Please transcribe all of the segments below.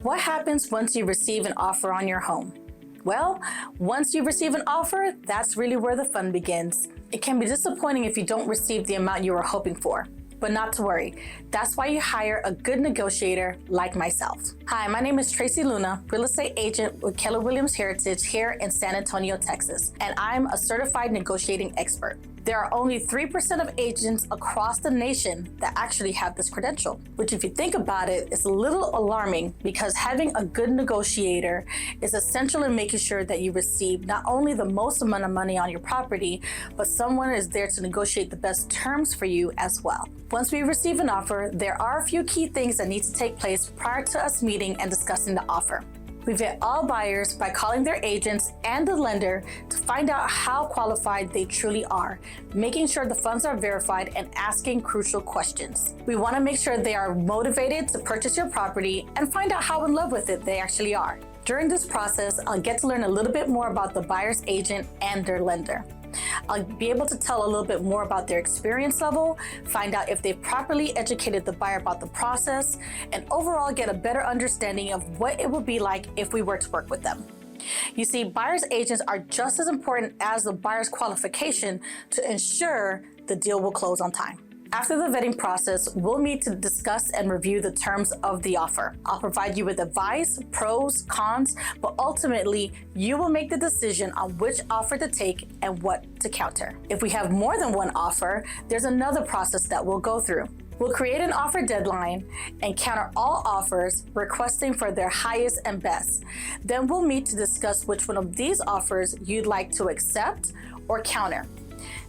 What happens once you receive an offer on your home? Well, once you receive an offer, that's really where the fun begins. It can be disappointing if you don't receive the amount you were hoping for, but not to worry. That's why you hire a good negotiator like myself. Hi, my name is Tracy Luna, real estate agent with Keller Williams Heritage here in San Antonio, Texas, and I'm a certified negotiating expert. There are only 3% of agents across the nation that actually have this credential, which if you think about it, is a little alarming because having a good negotiator is essential in making sure that you receive not only the most amount of money on your property, but someone is there to negotiate the best terms for you as well. Once we receive an offer, there are a few key things that need to take place prior to us meeting and discussing the offer. We vet all buyers by calling their agents and the lender to find out how qualified they truly are, making sure the funds are verified and asking crucial questions. We want to make sure they are motivated to purchase your property and find out how in love with it they actually are. During this process, I'll get to learn a little bit more about the buyer's agent and their lender. I'll be able to tell a little bit more about their experience level, find out if they've properly educated the buyer about the process, and overall get a better understanding of what it would be like if we were to work with them. You see, buyer's agents are just as important as the buyer's qualification to ensure the deal will close on time. After the vetting process, we'll meet to discuss and review the terms of the offer. I'll provide you with advice, pros, cons, but ultimately, you will make the decision on which offer to take and what to counter. If we have more than one offer, there's another process that we'll go through. We'll create an offer deadline and counter all offers requesting for their highest and best. Then we'll meet to discuss which one of these offers you'd like to accept or counter.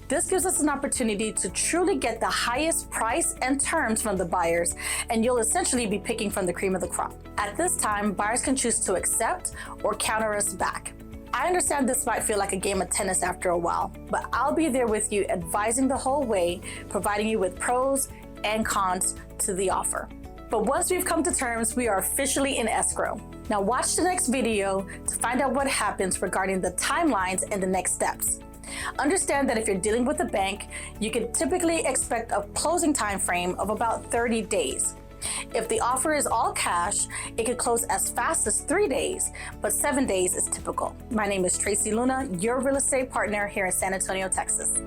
This gives us an opportunity to truly get the highest price and terms from the buyers, and you'll essentially be picking from the cream of the crop. At this time, buyers can choose to accept or counter us back. I understand this might feel like a game of tennis after a while, but I'll be there with you advising the whole way, providing you with pros and cons to the offer. But once we've come to terms, we are officially in escrow. Now watch the next video to find out what happens regarding the timelines and the next steps. Understand that if you're dealing with a bank, you can typically expect a closing time frame of about 30 days. If the offer is all cash, it could close as fast as 3 days, but 7 days is typical. My name is Tracy Luna, your real estate partner here in San Antonio, Texas.